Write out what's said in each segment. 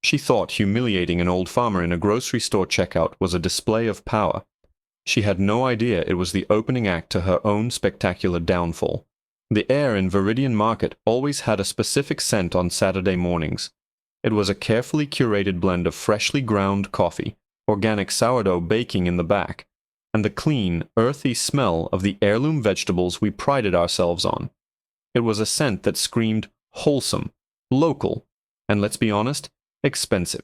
She thought humiliating an old farmer in a grocery store checkout was a display of power. She had no idea it was the opening act to her own spectacular downfall. The air in Viridian Market always had a specific scent on Saturday mornings. It was a carefully curated blend of freshly ground coffee, organic sourdough baking in the back, and the clean, earthy smell of the heirloom vegetables we prided ourselves on. It was a scent that screamed wholesome, local, and let's be honest, expensive.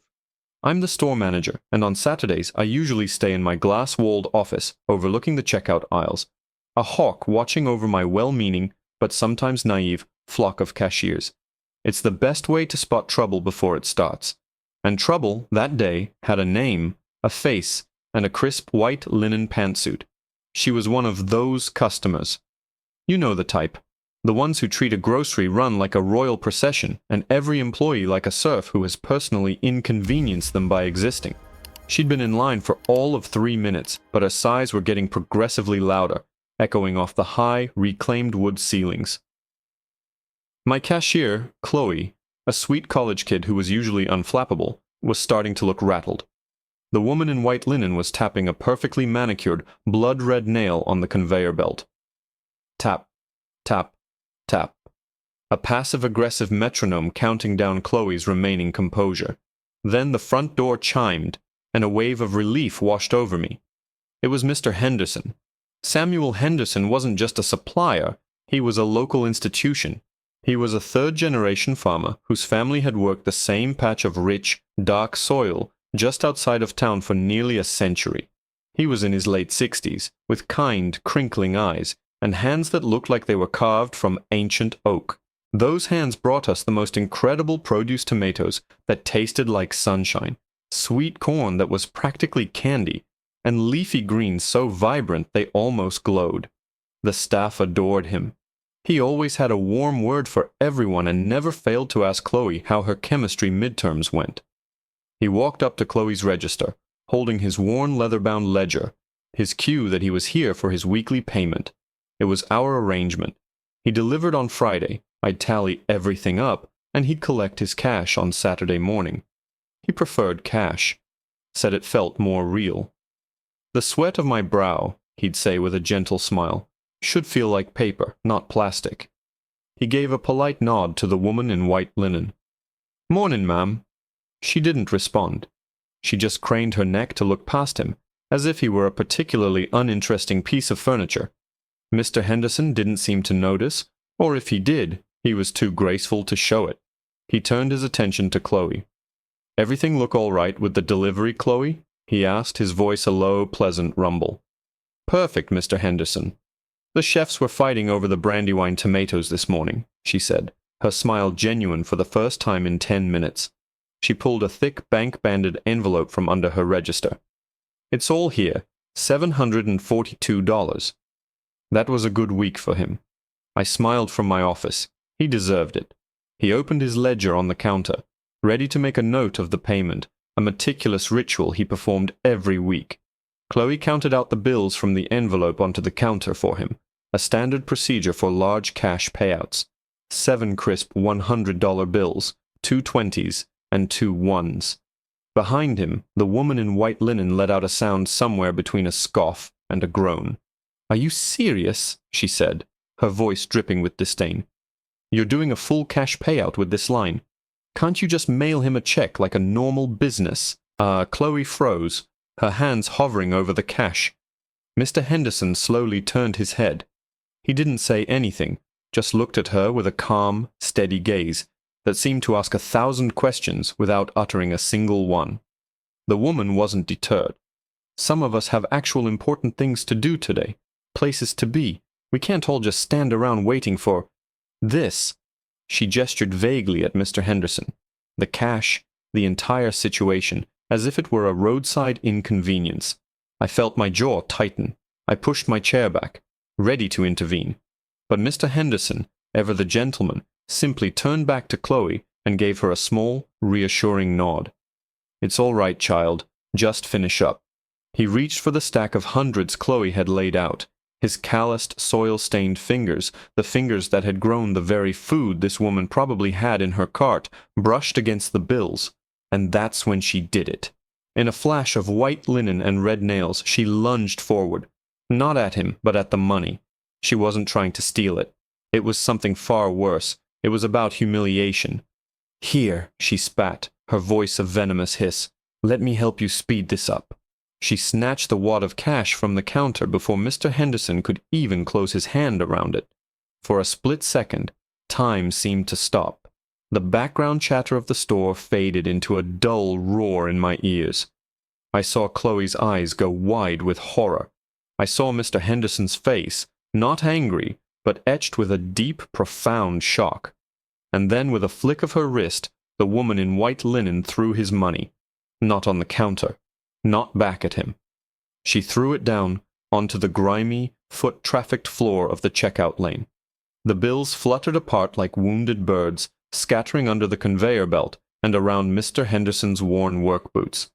I'm the store manager, and on Saturdays I usually stay in my glass-walled office overlooking the checkout aisles, a hawk watching over my well-meaning, but sometimes naive, flock of cashiers. It's the best way to spot trouble before it starts. And trouble, that day, had a name, a face, and a crisp white linen pantsuit. She was one of those customers. You know the type. The ones who treat a grocery run like a royal procession, and every employee like a serf who has personally inconvenienced them by existing. She'd been in line for all of 3 minutes, but her sighs were getting progressively louder, echoing off the high, reclaimed wood ceilings. My cashier, Chloe, a sweet college kid who was usually unflappable, was starting to look rattled. The woman in white linen was tapping a perfectly manicured, blood-red nail on the conveyor belt. Tap, tap, tap. A passive-aggressive metronome counting down Chloe's remaining composure. Then the front door chimed, and a wave of relief washed over me. It was Mr. Henderson. Samuel Henderson wasn't just a supplier, he was a local institution. He was a third-generation farmer whose family had worked the same patch of rich, dark soil just outside of town for nearly a century. He was in his late 60s, with kind, crinkling eyes, and hands that looked like they were carved from ancient oak. Those hands brought us the most incredible produce tomatoes that tasted like sunshine, sweet corn that was practically candy, and leafy greens so vibrant they almost glowed. The staff adored him. He always had a warm word for everyone and never failed to ask Chloe how her chemistry midterms went. He walked up to Chloe's register, holding his worn leather-bound ledger, his cue that he was here for his weekly payment. It was our arrangement. He delivered on Friday, I'd tally everything up, and he'd collect his cash on Saturday morning. He preferred cash, said it felt more real. The sweat of my brow, he'd say with a gentle smile, should feel like paper, not plastic. He gave a polite nod to the woman in white linen. "Mornin', ma'am." She didn't respond. She just craned her neck to look past him, as if he were a particularly uninteresting piece of furniture. Mr. Henderson didn't seem to notice, or if he did, he was too graceful to show it. He turned his attention to Chloe. "Everything look all right with the delivery, Chloe?" he asked, his voice a low, pleasant rumble. "Perfect, Mr. Henderson." "The chefs were fighting over the Brandywine tomatoes this morning," she said, her smile genuine for the first time in 10 minutes. She pulled a thick bank-banded envelope from under her register. "It's all here, $742. That was a good week for him. I smiled from my office. He deserved it. He opened his ledger on the counter, ready to make a note of the payment, a meticulous ritual he performed every week. Chloe counted out the bills from the envelope onto the counter for him, a standard procedure for large cash payouts. 7 crisp $100 bills, 2 20s, and 2 1s. Behind him, the woman in white linen let out a sound somewhere between a scoff and a groan. "Are you serious?" she said, her voice dripping with disdain. "You're doing a full cash payout with this line. Can't you just mail him a check like a normal business?" Chloe froze, her hands hovering over the cash. Mr. Henderson slowly turned his head. He didn't say anything, just looked at her with a calm, steady gaze that seemed to ask 1,000 questions without uttering a single one. The woman wasn't deterred. "Some of us have actual important things to do today, places to be. We can't all just stand around waiting for this." She gestured vaguely at Mr. Henderson. The cash, the entire situation, as if it were a roadside inconvenience. I felt my jaw tighten. I pushed my chair back, ready to intervene. But Mr. Henderson, ever the gentleman, simply turned back to Chloe and gave her a small, reassuring nod. "It's all right, child. Just finish up." He reached for the stack of hundreds Chloe had laid out. His calloused, soil-stained fingers, the fingers that had grown the very food this woman probably had in her cart, brushed against the bills. And that's when she did it. In a flash of white linen and red nails, she lunged forward. Not at him, but at the money. She wasn't trying to steal it. It was something far worse. It was about humiliation. "Here," she spat, her voice a venomous hiss. "Let me help you speed this up." She snatched the wad of cash from the counter before Mr. Henderson could even close his hand around it. For a split second, time seemed to stop. The background chatter of the store faded into a dull roar in my ears. I saw Chloe's eyes go wide with horror. I saw Mr. Henderson's face, not angry, but etched with a deep, profound shock. And then, with a flick of her wrist, the woman in white linen threw his money. Not on the counter. Not back at him. She threw it down onto the grimy, foot-trafficked floor of the checkout lane. The bills fluttered apart like wounded birds, scattering under the conveyor belt and around Mr. Henderson's worn work boots.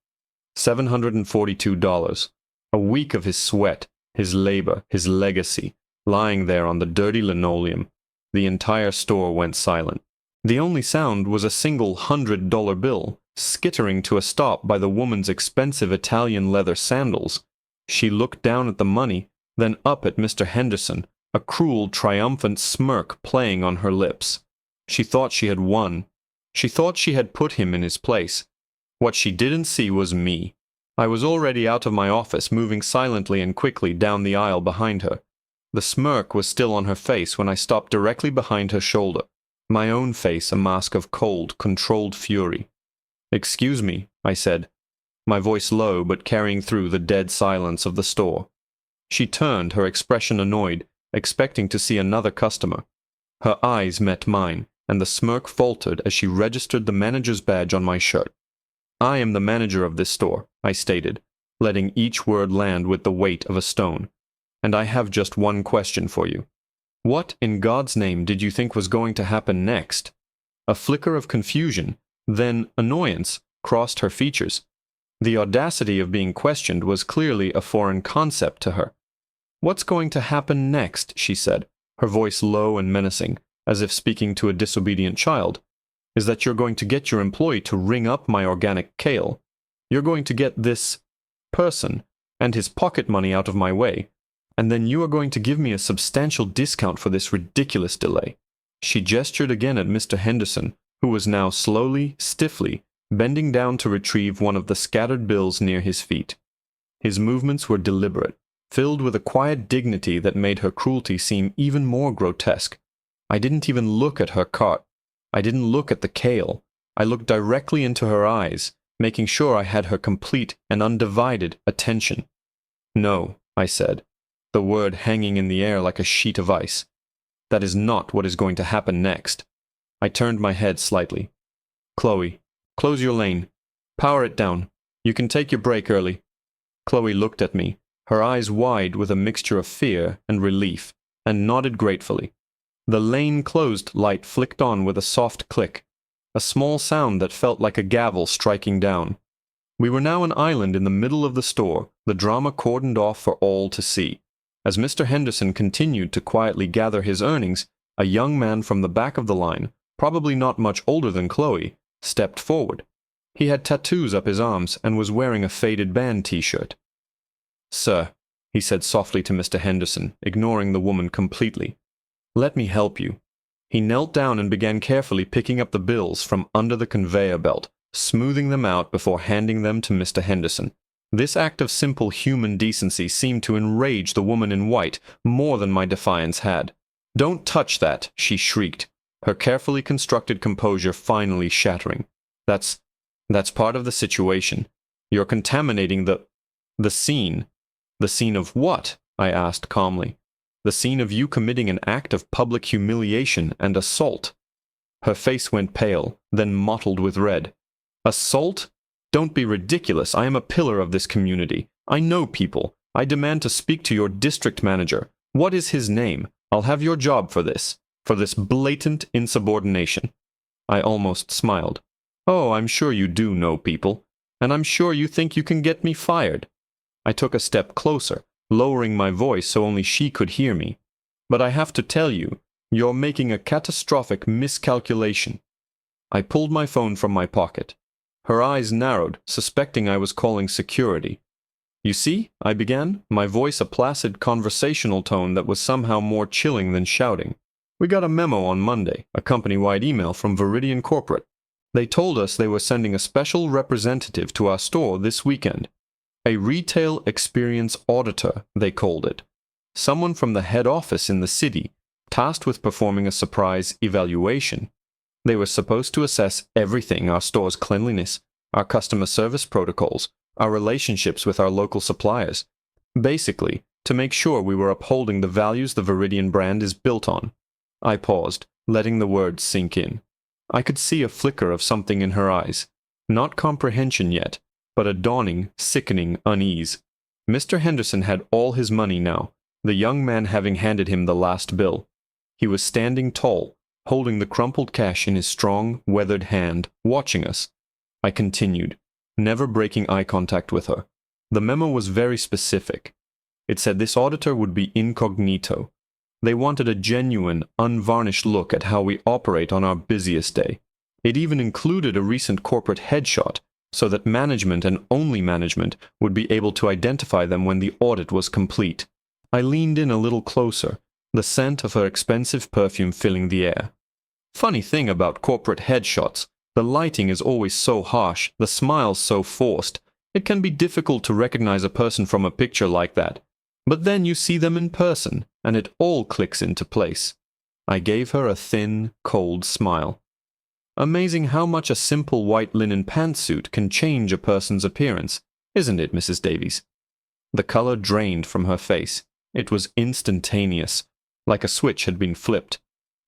$742. A week of his sweat, his labor, his legacy, lying there on the dirty linoleum. The entire store went silent. The only sound was a single $100 bill, skittering to a stop by the woman's expensive Italian leather sandals. She looked down at the money, then up at Mr. Henderson, a cruel, triumphant smirk playing on her lips. She thought she had won. She thought she had put him in his place. What she didn't see was me. I was already out of my office, moving silently and quickly down the aisle behind her. The smirk was still on her face when I stopped directly behind her shoulder, my own face a mask of cold, controlled fury. "Excuse me," I said, my voice low but carrying through the dead silence of the store. She turned, her expression annoyed, expecting to see another customer. Her eyes met mine, and the smirk faltered as she registered the manager's badge on my shirt. "I am the manager of this store," I stated, letting each word land with the weight of a stone. "And I have just one question for you. What, in God's name, did you think was going to happen next?" A flicker of confusion, then annoyance, crossed her features. The audacity of being questioned was clearly a foreign concept to her. "What's going to happen next?" she said, her voice low and menacing, as if speaking to a disobedient child. "Is that you're going to get your employee to ring up my organic kale. You're going to get this person and his pocket money out of my way, and then you are going to give me a substantial discount for this ridiculous delay." She gestured again at Mr. Henderson, who was now slowly, stiffly, bending down to retrieve one of the scattered bills near his feet. His movements were deliberate, filled with a quiet dignity that made her cruelty seem even more grotesque. I didn't even look at her cart. I didn't look at the kale. I looked directly into her eyes, making sure I had her complete and undivided attention. "No," I said, the word hanging in the air like a sheet of ice. "That is not what is going to happen next." I turned my head slightly. "Chloe, close your lane. Power it down. You can take your break early." Chloe looked at me, her eyes wide with a mixture of fear and relief, and nodded gratefully. The lane closed light flicked on with a soft click, a small sound that felt like a gavel striking down. We were now an island in the middle of the store, the drama cordoned off for all to see. As Mr. Henderson continued to quietly gather his earnings, a young man from the back of the line, probably not much older than Chloe, stepped forward. He had tattoos up his arms and was wearing a faded band t-shirt. "Sir," he said softly to Mr. Henderson, ignoring the woman completely, "let me help you." He knelt down and began carefully picking up the bills from under the conveyor belt, smoothing them out before handing them to Mr. Henderson. This act of simple human decency seemed to enrage the woman in white more than my defiance had. "Don't touch that," she shrieked, her carefully constructed composure finally shattering. That's part of the situation. You're contaminating the scene." "The scene of what?" I asked calmly. "The scene of you committing an act of public humiliation and assault." Her face went pale, then mottled with red. "Assault? Don't be ridiculous. I am a pillar of this community. I know people. I demand to speak to your district manager. What is his name? I'll have your job for this blatant insubordination." I almost smiled. "Oh, I'm sure you do know people, and I'm sure you think you can get me fired." I took a step closer, lowering my voice so only she could hear me. "But I have to tell you, you're making a catastrophic miscalculation." I pulled my phone from my pocket. Her eyes narrowed, suspecting I was calling security. "You see," I began, my voice a placid conversational tone that was somehow more chilling than shouting. "We got a memo on Monday, a company-wide email from Viridian Corporate. They told us they were sending a special representative to our store this weekend. A retail experience auditor, they called it. Someone from the head office in the city, tasked with performing a surprise evaluation. They were supposed to assess everything: our store's cleanliness, our customer service protocols, our relationships with our local suppliers. Basically, to make sure we were upholding the values the Viridian brand is built on." I paused, letting the words sink in. I could see a flicker of something in her eyes. Not comprehension yet, but a dawning, sickening unease. Mr. Henderson had all his money now, the young man having handed him the last bill. He was standing tall, holding the crumpled cash in his strong, weathered hand, watching us. I continued, never breaking eye contact with her. The memo was very specific. It said this auditor would be incognito. They wanted a genuine, unvarnished look at how we operate on our busiest day. It even included a recent corporate headshot, so that management and only management would be able to identify them when the audit was complete. I leaned in a little closer, the scent of her expensive perfume filling the air. Funny thing about corporate headshots, the lighting is always so harsh, the smiles so forced. It can be difficult to recognize a person from a picture like that. But then you see them in person, and it all clicks into place. I gave her a thin, cold smile. Amazing how much a simple white linen pantsuit can change a person's appearance, isn't it, Mrs. Davies? The color drained from her face. It was instantaneous, like a switch had been flipped.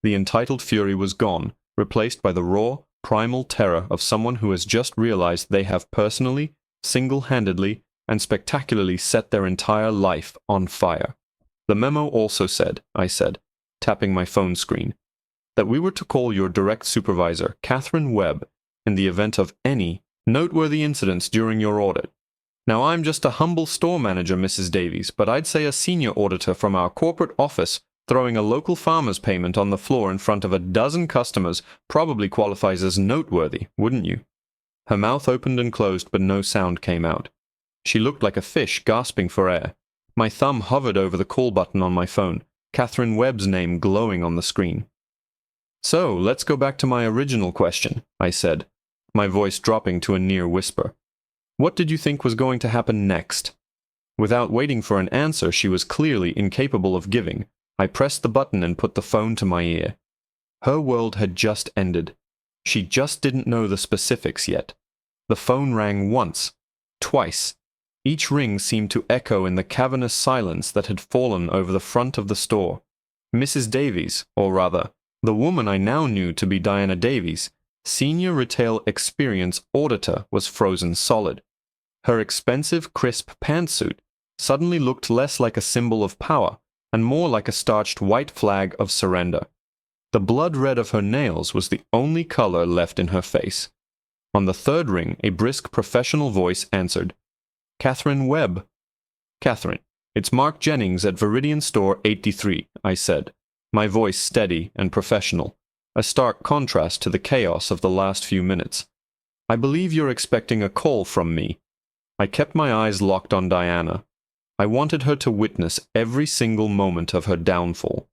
The entitled fury was gone, replaced by the raw, primal terror of someone who has just realized they have personally, single-handedly, and spectacularly set their entire life on fire. The memo also said, I said, tapping my phone screen, that we were to call your direct supervisor, Catherine Webb, in the event of any noteworthy incidents during your audit. Now, I'm just a humble store manager, Mrs. Davies, but I'd say a senior auditor from our corporate office throwing a local farmer's payment on the floor in front of a dozen customers probably qualifies as noteworthy, wouldn't you? Her mouth opened and closed, but no sound came out. She looked like a fish gasping for air. My thumb hovered over the call button on my phone, Catherine Webb's name glowing on the screen. "So, let's go back to my original question," I said, my voice dropping to a near whisper. "What did you think was going to happen next?" Without waiting for an answer she was clearly incapable of giving, I pressed the button and put the phone to my ear. Her world had just ended. She just didn't know the specifics yet. The phone rang once, twice. Each ring seemed to echo in the cavernous silence that had fallen over the front of the store. Mrs. Davies, or rather, the woman I now knew to be Diana Davies, Senior Retail Experience Auditor, was frozen solid. Her expensive, crisp pantsuit suddenly looked less like a symbol of power and more like a starched white flag of surrender. The blood red of her nails was the only color left in her face. On the third ring, a brisk professional voice answered, "Catherine Webb." "Catherine, it's Mark Jennings at Viridian Store 83, I said, my voice steady and professional, a stark contrast to the chaos of the last few minutes. "I believe you're expecting a call from me." I kept my eyes locked on Diana. I wanted her to witness every single moment of her downfall.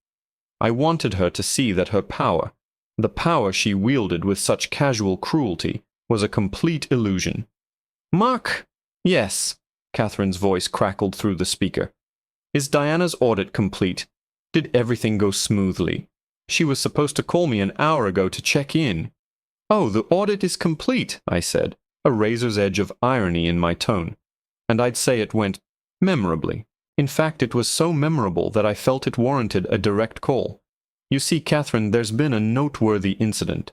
I wanted her to see that her power, the power she wielded with such casual cruelty, was a complete illusion. "Mark!" "Yes," Catherine's voice crackled through the speaker. "Is Diana's audit complete? Did everything go smoothly? She was supposed to call me an hour ago to check in." "Oh, the audit is complete," I said, a razor's edge of irony in my tone. And I'd say it went memorably. In fact, it was so memorable that I felt it warranted a direct call. "You see, Catherine, there's been a noteworthy incident."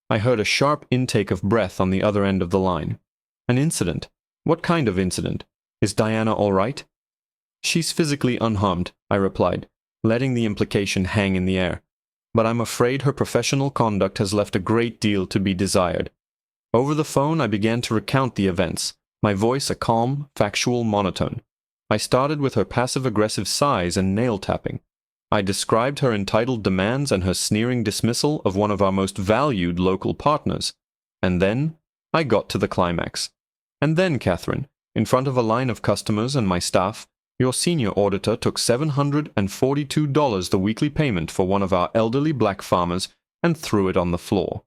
I heard a sharp intake of breath on the other end of the line. "An incident? What kind of incident? Is Diana all right?" "She's physically unharmed," I replied, letting the implication hang in the air. "But I'm afraid her professional conduct has left a great deal to be desired." Over the phone I began to recount the events, my voice a calm, factual monotone. I started with her passive-aggressive sighs and nail-tapping. I described her entitled demands and her sneering dismissal of one of our most valued local partners. And then I got to the climax. And then, Catherine, in front of a line of customers and my staff, your senior auditor took $742 the weekly payment for one of our elderly black farmers and threw it on the floor.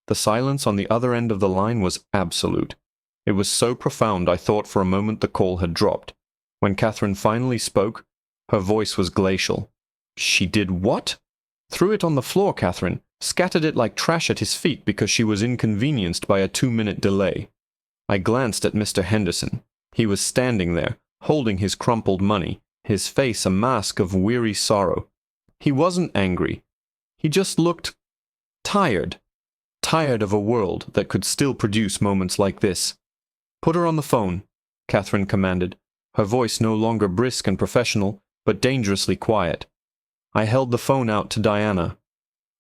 The silence on the other end of the line was absolute. It was so profound I thought for a moment the call had dropped. When Catherine finally spoke, her voice was glacial. She did what? Threw it on the floor, Catherine. Scattered it like trash at his feet because she was inconvenienced by a 2-minute delay. I glanced at Mr. Henderson. He was standing there, holding his crumpled money, his face a mask of weary sorrow. He wasn't angry. He just looked tired. Tired of a world that could still produce moments like this. "Put her on the phone," Catherine commanded, her voice no longer brisk and professional, but dangerously quiet. I held the phone out to Diana.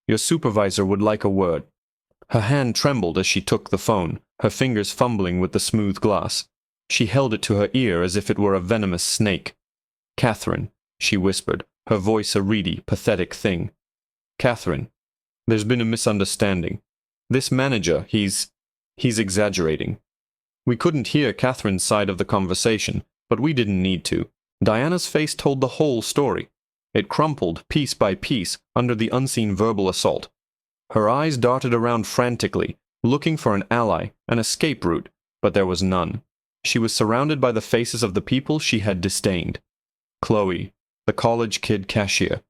"Your supervisor would like a word." Her hand trembled as she took the phone, her fingers fumbling with the smooth glass. She held it to her ear as if it were a venomous snake. "Catherine," she whispered, her voice a reedy, pathetic thing. "Catherine, there's been a misunderstanding. This manager, he's exaggerating." We couldn't hear Catherine's side of the conversation, but we didn't need to. Diana's face told the whole story. It crumpled, piece by piece, under the unseen verbal assault. Her eyes darted around frantically, looking for an ally, an escape route, but there was none. She was surrounded by the faces of the people she had disdained. Chloe, the college kid cashier,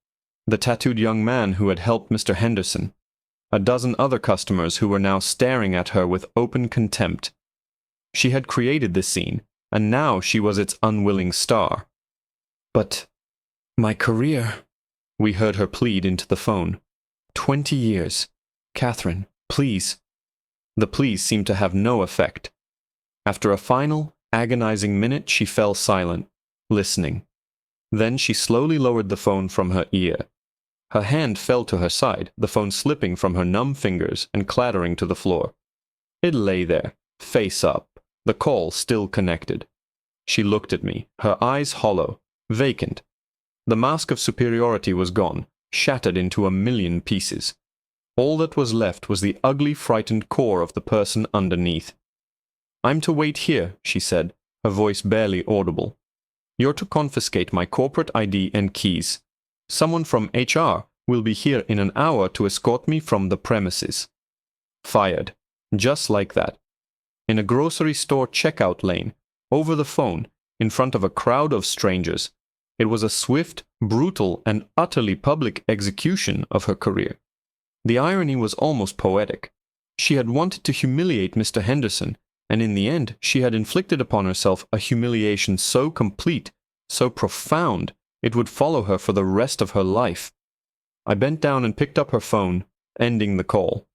the tattooed young man who had helped Mr. Henderson, a dozen other customers who were now staring at her with open contempt. She had created this scene, and now she was its unwilling star. "But my career," we heard her plead into the phone. 20 years. Catherine, please." The pleas seemed to have no effect. After a final, agonizing minute, she fell silent, listening. Then she slowly lowered the phone from her ear. Her hand fell to her side, the phone slipping from her numb fingers and clattering to the floor. It lay there, face up, the call still connected. She looked at me, her eyes hollow, vacant. The mask of superiority was gone, shattered into a million pieces. All that was left was the ugly, frightened core of the person underneath. "I'm to wait here," she said, her voice barely audible. "You're to confiscate my corporate ID and keys. Someone from HR will be here in an hour to escort me from the premises." Fired. Just like that. In a grocery store checkout lane, over the phone, in front of a crowd of strangers. It was a swift, brutal, and utterly public execution of her career. The irony was almost poetic. She had wanted to humiliate Mr. Henderson, and in the end she had inflicted upon herself a humiliation so complete, so profound, it would follow her for the rest of her life. I bent down and picked up her phone, ending the call.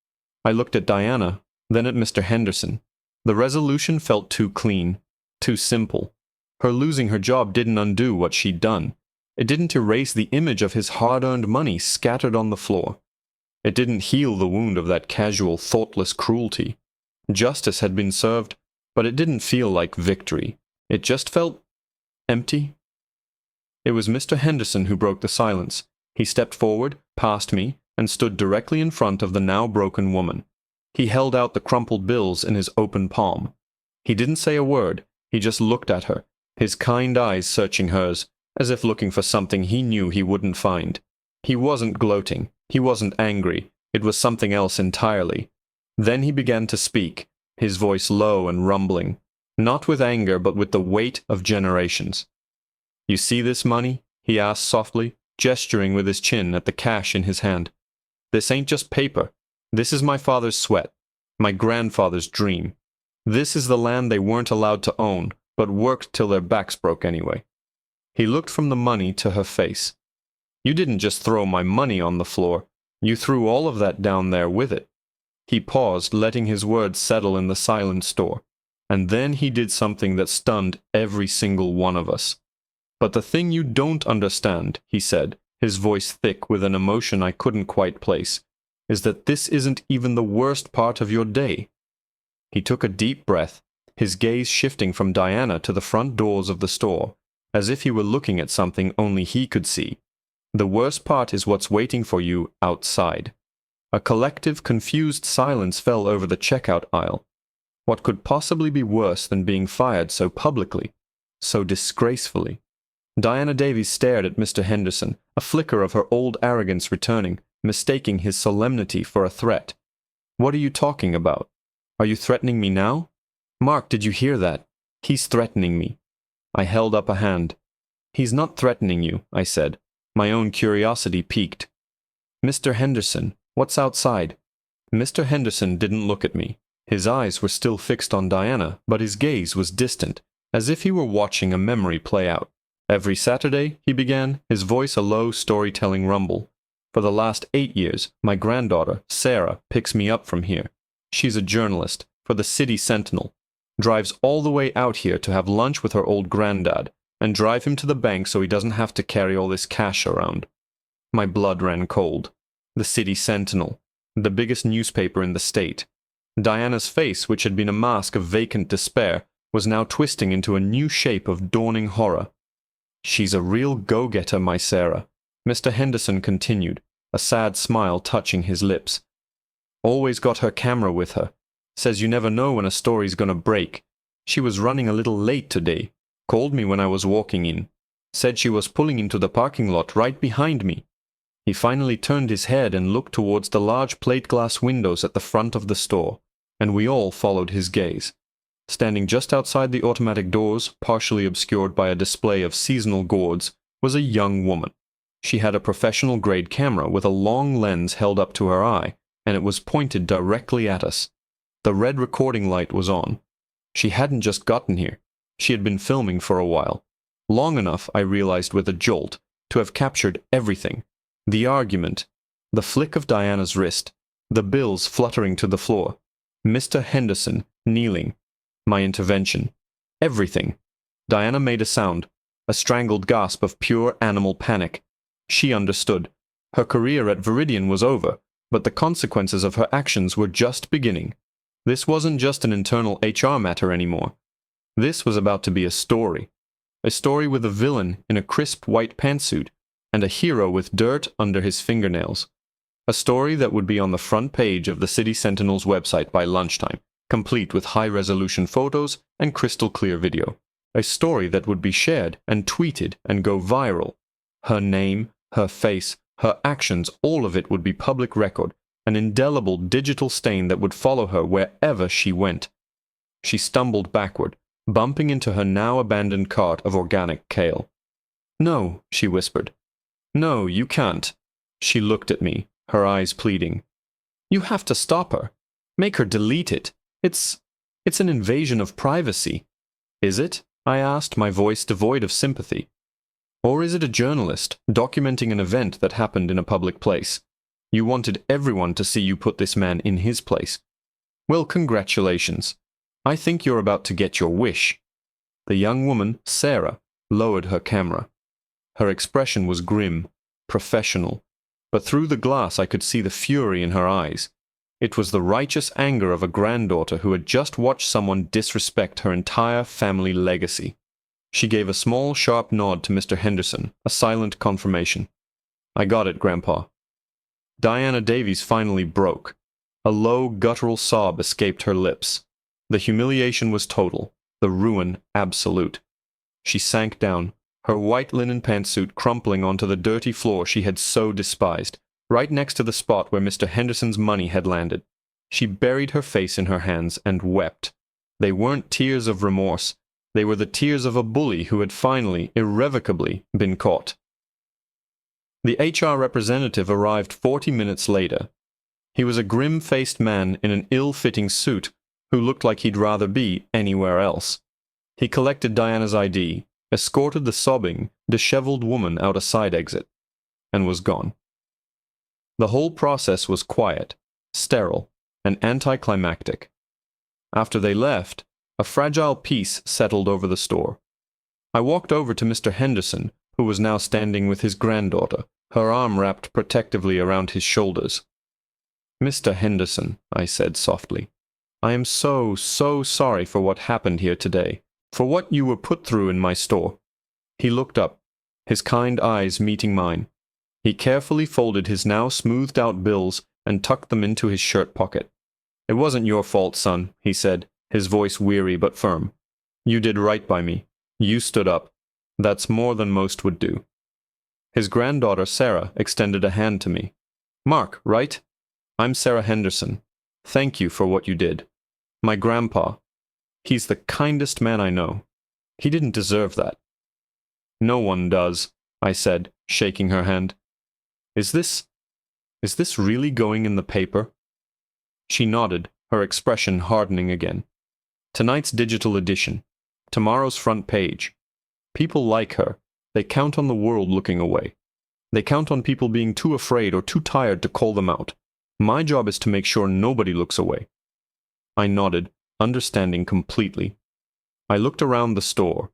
I looked at Diana, then at Mr. Henderson. The resolution felt too clean, too simple. Her losing her job didn't undo what she'd done. It didn't erase the image of his hard-earned money scattered on the floor. It didn't heal the wound of that casual, thoughtless cruelty. Justice had been served, but it didn't feel like victory. It just felt empty. It was Mr. Henderson who broke the silence. He stepped forward, past me, and stood directly in front of the now broken woman. He held out the crumpled bills in his open palm. He didn't say a word. He just looked at her, his kind eyes searching hers, as if looking for something he knew he wouldn't find. He wasn't gloating. He wasn't angry. It was something else entirely. Then he began to speak, his voice low and rumbling, not with anger but with the weight of generations. "You see this money?" he asked softly, gesturing with his chin at the cash in his hand. "This ain't just paper. This is my father's sweat, my grandfather's dream. This is the land they weren't allowed to own, but worked till their backs broke anyway." He looked from the money to her face. "You didn't just throw my money on the floor. You threw all of that down there with it." He paused, letting his words settle in the silent store. And then he did something that stunned every single one of us. "But the thing you don't understand," he said, his voice thick with an emotion I couldn't quite place, "is that this isn't even the worst part of your day." He took a deep breath, his gaze shifting from Diana to the front doors of the store, as if he were looking at something only he could see. "The worst part is what's waiting for you outside." A collective, confused silence fell over the checkout aisle. What could possibly be worse than being fired so publicly, so disgracefully? Diana Davies stared at Mr. Henderson, a flicker of her old arrogance returning, mistaking his solemnity for a threat. "What are you talking about? Are you threatening me now? Mark, did you hear that? He's threatening me." I held up a hand. "He's not threatening you," I said, my own curiosity piqued. "Mr. Henderson, what's outside?" Mr. Henderson didn't look at me. His eyes were still fixed on Diana, but his gaze was distant, as if he were watching a memory play out. "Every Saturday," he began, his voice a low storytelling rumble. "For the last 8 years, my granddaughter, Sarah, picks me up from here. She's a journalist for the City Sentinel. Drives all the way out here to have lunch with her old granddad, and drive him to the bank so he doesn't have to carry all this cash around." My blood ran cold. The City Sentinel, the biggest newspaper in the state. Diana's face, which had been a mask of vacant despair, was now twisting into a new shape of dawning horror. "She's a real go-getter, my Sarah," Mr. Henderson continued, a sad smile touching his lips. "Always got her camera with her. Says you never know when a story's gonna break. She was running a little late today. Called me when I was walking in. Said she was pulling into the parking lot right behind me." He finally turned his head and looked towards the large plate glass windows at the front of the store, and we all followed his gaze. Standing just outside the automatic doors, partially obscured by a display of seasonal gourds, was a young woman. She had a professional-grade camera with a long lens held up to her eye, and it was pointed directly at us. The red recording light was on. She hadn't just gotten here. She had been filming for a while. Long enough, I realized with a jolt, to have captured everything. The argument, the flick of Diana's wrist, the bills fluttering to the floor, Mr. Henderson kneeling, my intervention. Everything. Diana made a sound, a strangled gasp of pure animal panic. She understood. Her career at Viridian was over, but the consequences of her actions were just beginning. This wasn't just an internal HR matter anymore. This was about to be a story with a villain in a crisp white pantsuit and a hero with dirt under his fingernails. A story that would be on the front page of the City Sentinel's website by lunchtime, complete with high-resolution photos and crystal-clear video. A story that would be shared and tweeted and go viral. Her name, her face, her actions, all of it would be public record, an indelible digital stain that would follow her wherever she went. She stumbled backward, bumping into her now abandoned cart of organic kale. "No," she whispered. "No, you can't." She looked at me, her eyes pleading. "You have to stop her. Make her delete it. It's an invasion of privacy." "Is it?" I asked, my voice devoid of sympathy. "Or is it a journalist documenting an event that happened in a public place? You wanted everyone to see you put this man in his place. Well, congratulations. I think you're about to get your wish." The young woman, Sarah, lowered her camera. Her expression was grim, professional, but through the glass I could see the fury in her eyes. It was the righteous anger of a granddaughter who had just watched someone disrespect her entire family legacy. She gave a small, sharp nod to Mr. Henderson, a silent confirmation. "I got it, Grandpa." Diana Davies finally broke. A low, guttural sob escaped her lips. The humiliation was total, the ruin absolute. She sank down, her white linen pantsuit crumpling onto the dirty floor she had so despised, right next to the spot where Mr. Henderson's money had landed. She buried her face in her hands and wept. They weren't tears of remorse. They were the tears of a bully who had finally, irrevocably, been caught. The HR representative arrived 40 minutes later. He was a grim-faced man in an ill-fitting suit who looked like he'd rather be anywhere else. He collected Diana's ID, escorted the sobbing, disheveled woman out a side exit, and was gone. The whole process was quiet, sterile, and anticlimactic. After they left, a fragile peace settled over the store. I walked over to Mr. Henderson, who was now standing with his granddaughter, her arm wrapped protectively around his shoulders. "Mr. Henderson," I said softly, "I am so sorry for what happened here today, for what you were put through in my store." He looked up, his kind eyes meeting mine. He carefully folded his now smoothed-out bills and tucked them into his shirt pocket. "It wasn't your fault, son," he said. his voice weary but firm. "You did right by me. You stood up. That's more than most would do." His granddaughter, Sarah, extended a hand to me. "Mark, right? I'm Sarah Henderson. Thank you for what you did. My grandpa, he's the kindest man I know. He didn't deserve that." "No one does," I said, shaking her hand. Is this really going in the paper?" She nodded, her expression hardening again. "Tonight's digital edition. Tomorrow's front page. People like her. They count on the world looking away. They count on people being too afraid or too tired to call them out. My job is to make sure nobody looks away." I nodded, understanding completely. I looked around the store.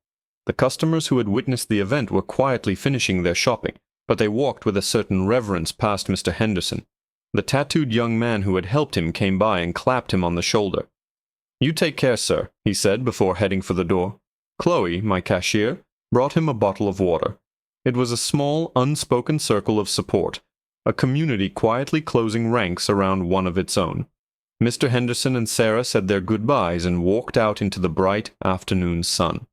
The customers who had witnessed the event were quietly finishing their shopping, but they walked with a certain reverence past Mr. Henderson. The tattooed young man who had helped him came by and clapped him on the shoulder. "You take care, sir," he said before heading for the door. Chloe, my cashier, brought him a bottle of water. It was a small, unspoken circle of support, a community quietly closing ranks around one of its own. Mr. Henderson and Sarah said their goodbyes and walked out into the bright afternoon sun.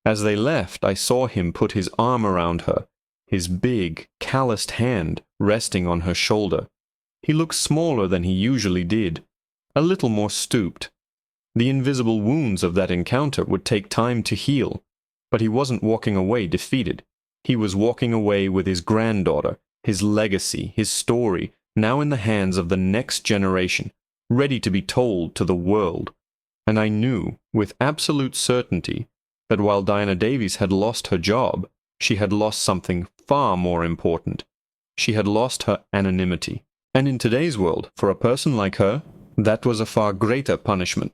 As they left, I saw him put his arm around her, his big, calloused hand resting on her shoulder. He looked smaller than he usually did, a little more stooped. The invisible wounds of that encounter would take time to heal, but he wasn't walking away defeated. He was walking away with his granddaughter, his legacy, his story, now in the hands of the next generation, ready to be told to the world. And I knew, with absolute certainty, that while Diana Davies had lost her job, she had lost something far more important. She had lost her anonymity. And in today's world, for a person like her, that was a far greater punishment.